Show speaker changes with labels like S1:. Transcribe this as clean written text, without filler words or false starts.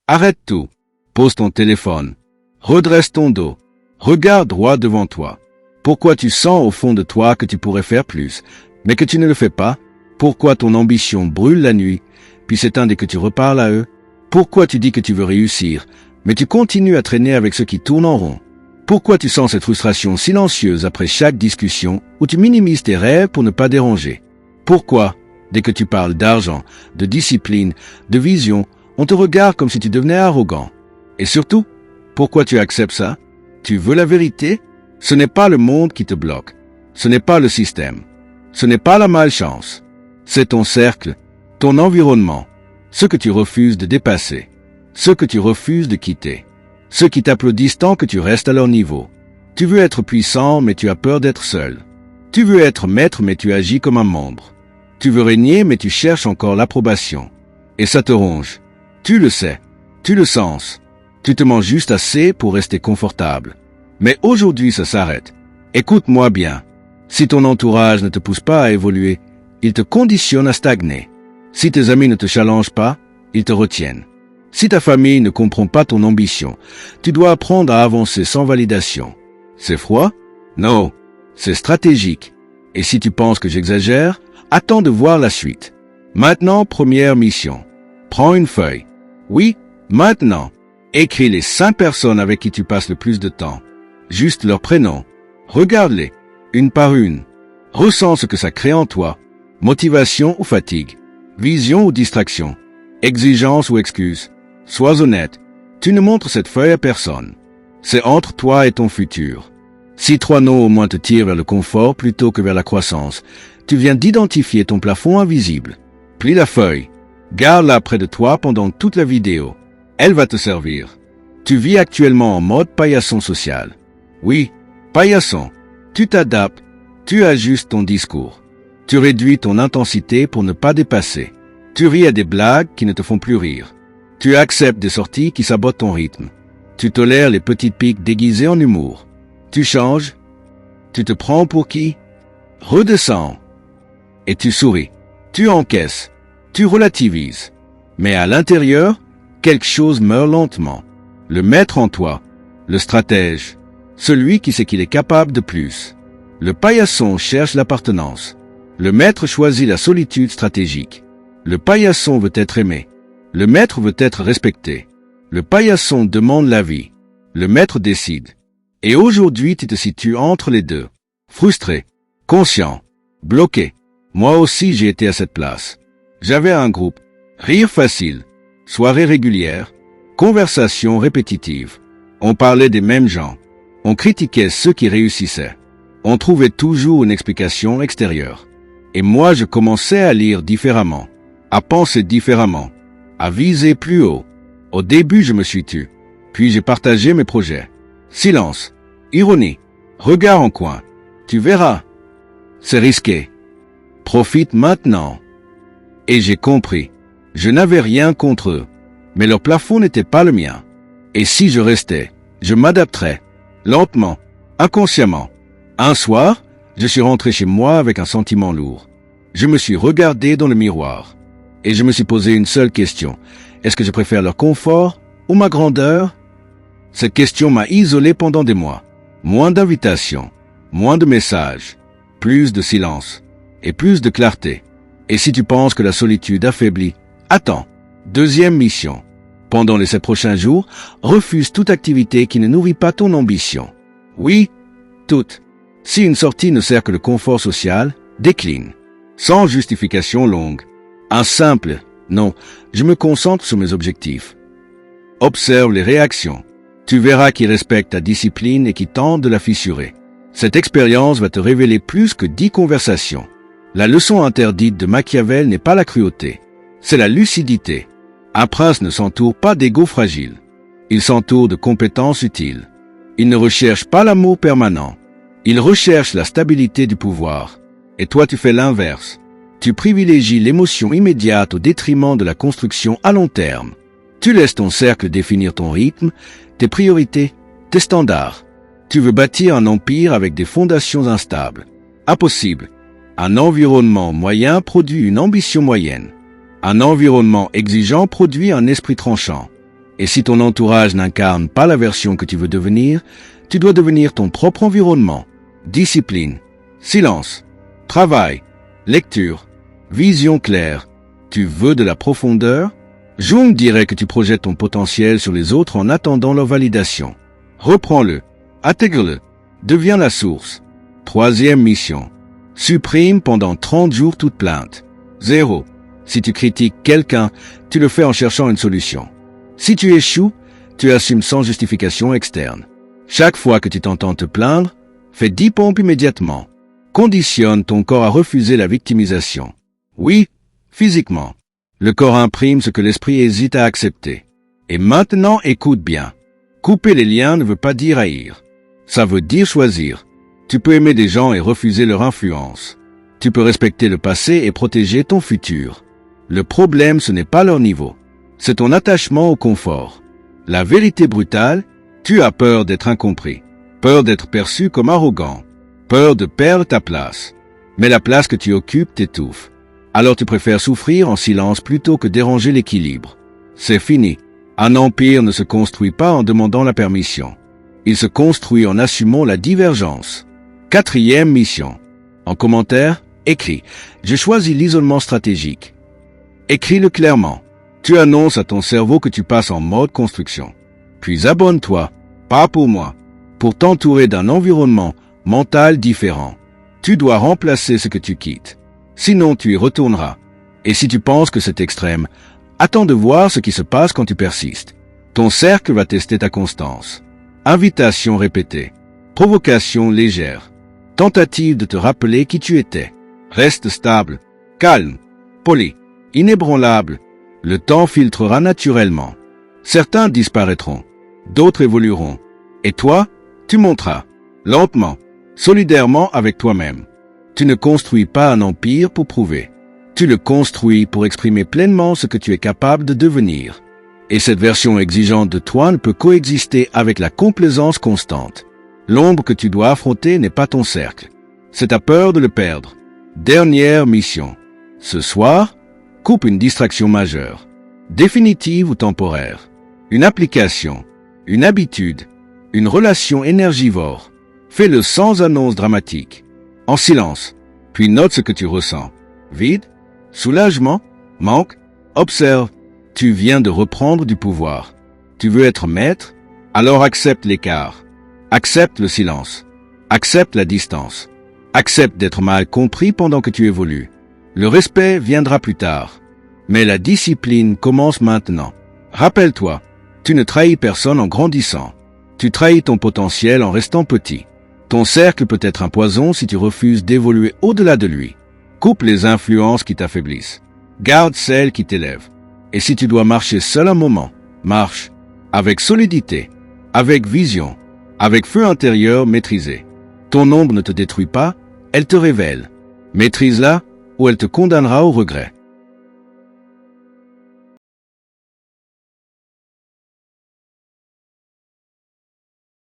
S1: Arrête tout. Pose ton téléphone. Redresse ton dos. Regarde droit devant toi. Pourquoi tu sens au fond de toi que tu pourrais faire plus, mais que tu ne le fais pas? Pourquoi ton ambition brûle la nuit, puis s'éteint dès que tu reparles à eux? Pourquoi tu dis que tu veux réussir, mais tu continues à traîner avec ceux qui tournent en rond? Pourquoi tu sens cette frustration silencieuse après chaque discussion où tu minimises tes rêves pour ne pas déranger? Pourquoi, dès que tu parles d'argent, de discipline, de vision, on te regarde comme si tu devenais arrogant? Et surtout, pourquoi tu acceptes ça? Tu veux la vérité? Ce n'est pas le monde qui te bloque. Ce n'est pas le système. Ce n'est pas la malchance. C'est ton cercle, ton environnement, ce que tu refuses de dépasser, ce que tu refuses de quitter, ceux qui t'applaudissent tant que tu restes à leur niveau. Tu veux être puissant, mais tu as peur d'être seul. Tu veux être maître, mais tu agis comme un membre. Tu veux régner, mais tu cherches encore l'approbation. Et ça te ronge. Tu le sais. Tu le sens. Tu te mens juste assez pour rester confortable. Mais aujourd'hui, ça s'arrête. Écoute-moi bien. Si ton entourage ne te pousse pas à évoluer, il te conditionne à stagner. Si tes amis ne te challengent pas, ils te retiennent. Si ta famille ne comprend pas ton ambition, tu dois apprendre à avancer sans validation. C'est froid? Non, c'est stratégique. Et si tu penses que j'exagère, attends de voir la suite. Maintenant, première mission. Prends une feuille. Oui, maintenant. Écris les 5 personnes avec qui tu passes le plus de temps. Juste leur prénom. Regarde-les, une par une. Ressens ce que ça crée en toi. Motivation ou fatigue. Vision ou distraction. Exigence ou excuse. Sois honnête. Tu ne montres cette feuille à personne. C'est entre toi et ton futur. Si 3 noms au moins te tirent vers le confort plutôt que vers la croissance, tu viens d'identifier ton plafond invisible. Plie la feuille. Garde-la près de toi pendant toute la vidéo. Elle va te servir. Tu vis actuellement en mode paillasson social. Oui, paillasson. Tu t'adaptes, tu ajustes ton discours. Tu réduis ton intensité pour ne pas dépasser. Tu ris à des blagues qui ne te font plus rire. Tu acceptes des sorties qui sabotent ton rythme. Tu tolères les petites piques déguisées en humour. Tu changes. Tu te prends pour qui? Redescends. Et tu souris. Tu encaisses. Tu relativises. Mais à l'intérieur, quelque chose meurt lentement. Le maître en toi. Le stratège. Celui qui sait qu'il est capable de plus. Le paillasson cherche l'appartenance. Le maître choisit la solitude stratégique. Le paillasson veut être aimé. Le maître veut être respecté. Le paillasson demande la vie. Le maître décide. Et aujourd'hui, tu te situes entre les deux. Frustré, conscient, bloqué. Moi aussi, j'ai été à cette place. J'avais un groupe. Rire facile. Soirée régulière. Conversation répétitive. On parlait des mêmes gens. On critiquait ceux qui réussissaient. On trouvait toujours une explication extérieure. Et moi, je commençais à lire différemment, à penser différemment, à viser plus haut. Au début, je me suis tu. Puis j'ai partagé mes projets. Silence, ironie, regard en coin. Tu verras. C'est risqué. Profite maintenant. Et j'ai compris. Je n'avais rien contre eux. Mais leur plafond n'était pas le mien. Et si je restais, je m'adapterais. Lentement, inconsciemment. Un soir, je suis rentré chez moi avec un sentiment lourd. Je me suis regardé dans le miroir. Et je me suis posé une seule question. Est-ce que je préfère leur confort ou ma grandeur? Cette question m'a isolé pendant des mois. Moins d'invitations, moins de messages, plus de silence et plus de clarté. Et si tu penses que la solitude affaiblit, attends. Deuxième mission. Pendant les 7 prochains jours, refuse toute activité qui ne nourrit pas ton ambition. Oui, toute. Si une sortie ne sert que le confort social, décline. Sans justification longue. Un simple « non, je me concentre sur mes objectifs ». Observe les réactions. Tu verras qui respectent ta discipline et qui tentent de la fissurer. Cette expérience va te révéler plus que 10 conversations. La leçon interdite de Machiavel n'est pas la cruauté, c'est la lucidité. Un prince ne s'entoure pas d'ego fragile. Il s'entoure de compétences utiles. Il ne recherche pas l'amour permanent. Il recherche la stabilité du pouvoir. Et toi, tu fais l'inverse. Tu privilégies l'émotion immédiate au détriment de la construction à long terme. Tu laisses ton cercle définir ton rythme, tes priorités, tes standards. Tu veux bâtir un empire avec des fondations instables. Impossible. Un environnement moyen produit une ambition moyenne. Un environnement exigeant produit un esprit tranchant. Et si ton entourage n'incarne pas la version que tu veux devenir, tu dois devenir ton propre environnement. Discipline, silence, travail, lecture, vision claire. Tu veux de la profondeur? Jung dirait que tu projettes ton potentiel sur les autres en attendant leur validation. Reprends-le, intègre-le, deviens la source. Troisième mission. Supprime pendant 30 jours toute plainte. 0. Si tu critiques quelqu'un, tu le fais en cherchant une solution. Si tu échoues, tu assumes sans justification externe. Chaque fois que tu t'entends te plaindre, fais 10 pompes immédiatement. Conditionne ton corps à refuser la victimisation. Oui, physiquement. Le corps imprime ce que l'esprit hésite à accepter. Et maintenant, écoute bien. Couper les liens ne veut pas dire haïr. Ça veut dire choisir. Tu peux aimer des gens et refuser leur influence. Tu peux respecter le passé et protéger ton futur. Le problème, ce n'est pas leur niveau. C'est ton attachement au confort. La vérité brutale, tu as peur d'être incompris. Peur d'être perçu comme arrogant. Peur de perdre ta place. Mais la place que tu occupes t'étouffe. Alors tu préfères souffrir en silence plutôt que déranger l'équilibre. C'est fini. Un empire ne se construit pas en demandant la permission. Il se construit en assumant la divergence. Quatrième mission. En commentaire, écris « Je choisis l'isolement stratégique ». Écris-le clairement. Tu annonces à ton cerveau que tu passes en mode construction. Puis abonne-toi, pas pour moi, pour t'entourer d'un environnement mental différent. Tu dois remplacer ce que tu quittes. Sinon, tu y retourneras. Et si tu penses que c'est extrême, attends de voir ce qui se passe quand tu persistes. Ton cercle va tester ta constance. Invitation répétée. Provocation légère. Tentative de te rappeler qui tu étais. Reste stable, calme, poli, inébranlable. Le temps filtrera naturellement. Certains disparaîtront, d'autres évolueront. Et toi, tu monteras, lentement, solidairement avec toi-même. Tu ne construis pas un empire pour prouver. Tu le construis pour exprimer pleinement ce que tu es capable de devenir. Et cette version exigeante de toi ne peut coexister avec la complaisance constante. L'ombre que tu dois affronter n'est pas ton cercle. C'est ta peur de le perdre. Dernière mission. Ce soir, coupe une distraction majeure. Définitive ou temporaire. Une application. Une habitude. Une relation énergivore. Fais-le sans annonce dramatique. En silence, puis note ce que tu ressens. Vide? Soulagement? Manque? Observe. Tu viens de reprendre du pouvoir. Tu veux être maître? Alors accepte l'écart. Accepte le silence. Accepte la distance. Accepte d'être mal compris pendant que tu évolues. Le respect viendra plus tard. Mais la discipline commence maintenant. Rappelle-toi, tu ne trahis personne en grandissant. Tu trahis ton potentiel en restant petit. Ton cercle peut être un poison si tu refuses d'évoluer au-delà de lui. Coupe les influences qui t'affaiblissent. Garde celles qui t'élèvent. Et si tu dois marcher seul un moment, marche. Avec solidité. Avec vision. Avec feu intérieur maîtrisé. Ton ombre ne te détruit pas, elle te révèle. Maîtrise-la ou elle te condamnera au regret.